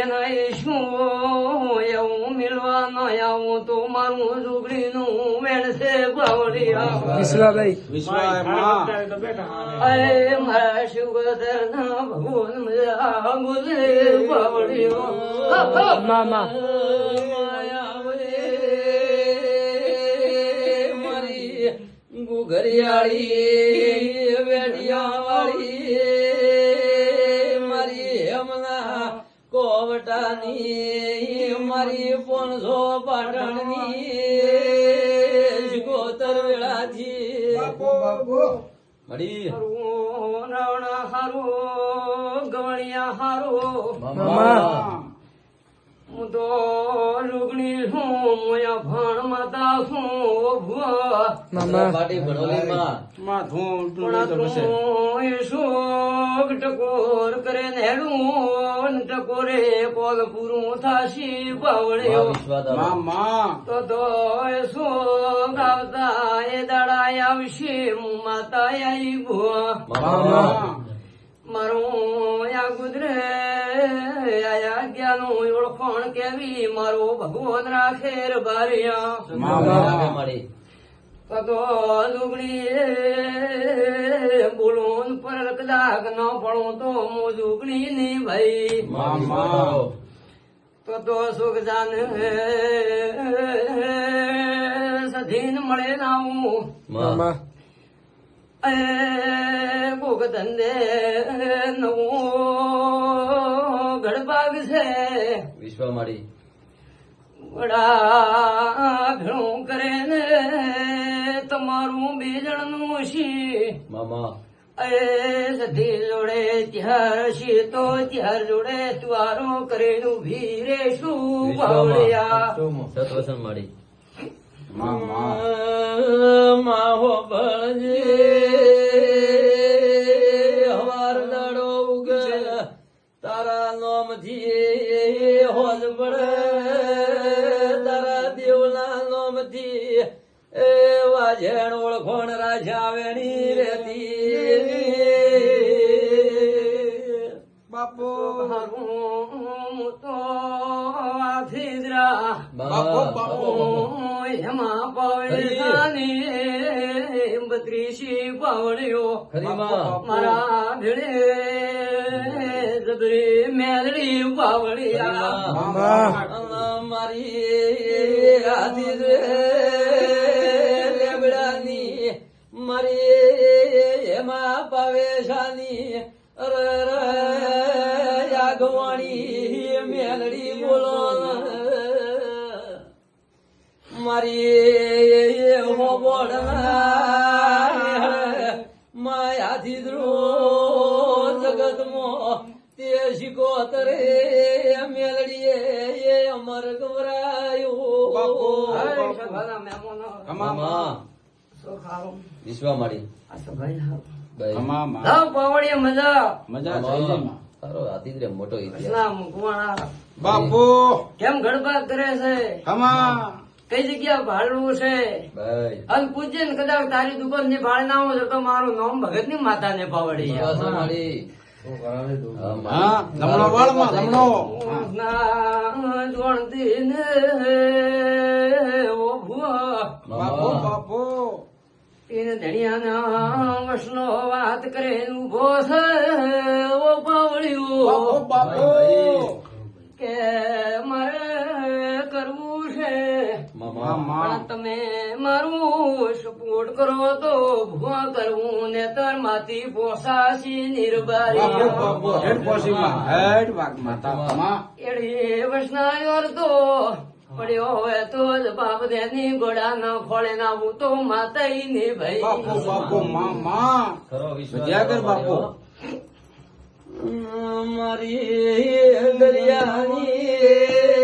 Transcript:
બેના શું એવું મિલવાનો આવું તો મારું ઝુગડીનું વેણસે બાવળિયા વિશ્વાભાઈ અરે મારા શિવદર ના ભગવાન મજા મુજે બાવળિયો મામા મારી ગુઘરિયાળી વેડિયાવાળી મારી હેમના કોવટાની મારી 500 પાટણની ગોતર વેળાથી મળી રાવણા હારો ગવણિયા હારો મામા હું તો લુગણી છું મોયા ભણ માતા છું ભુવા મામા પાટી ભણોલીમાં શોક ટકોર કરે નેડું ટકોરે પોલ પૂરું થાશી બાવળ્યો તો શોક આવતા એ દાડા આવશે માતા આઈ ભુવા મારું યા ગુજરે આયા જ્ઞાનું ઓળખણ કેવી મારો ભગવાન રાખે બારિયા મળી તો લુગડી બોલું પર કદાચ ન પડું તો હું લુગડી ની ભાઈ તો સુખ જાન સધીન મળે ના હું મામા એ કોક ધંધે નવું ગડબાગ છે વિશ્વ મળી વડા ભેળું કરે ને તમારું બેજણનું શી મામા એ સધી જોડે ત્યાર શી તો ત્યાર જોડે ત્વારો કરેલું ભીરે શું બાવળિયા સતવસન મળી માહો બળજે હવાર દાડો ઉગે તારા નોમથી હોજ પડે તારા દેવના નોમથી એ વાજણ ઓળખોણ રાજા વેણી રેતી બાપો હું તો આથીદરા એમાં પાવેલાની 32 પાવડીઓ મારા ભેળે જબરી મેલડી પાવડિયા મારી આથી લેબડાની મારી એમાં પાવેશાની યાગવાણી મેલડી બોલો મારી માયાથી જગતમાં તે શિકોતરે મેલડીએ અમર ગવરાયું વિશ્વ મળી પાવડીએ મજા સારો હાથી મોટો ઇતિહાસ બાપુ કેમ ગડબડ કરે છે કઈ જગ્યા ભાડવું છે ભાઈ અન પૂજ્ય ને કદાચ તારી દુકાન ની ભાડ ના હોય તો મારું નામ ભગત ની માતા ને પાવડી મળી જોણતી ને ઓ ભુવા એને ધણિયાના વસનો વાત કરે ઉભો છે ઓ પાવડિયું કે મારે કરવું છે પણ તમે મારું સપોર્ટ કરો તો ભૂવા કરવું ને તર માથી પોસાશી નિર્બારી એડી વસનાયોર તો પડ્યો હોય તો જ બાપ દેની ગોડા ના ખોળે ના હું તો માતા ને ભાઈ ખરો વિશ્વ મારી દરિયાની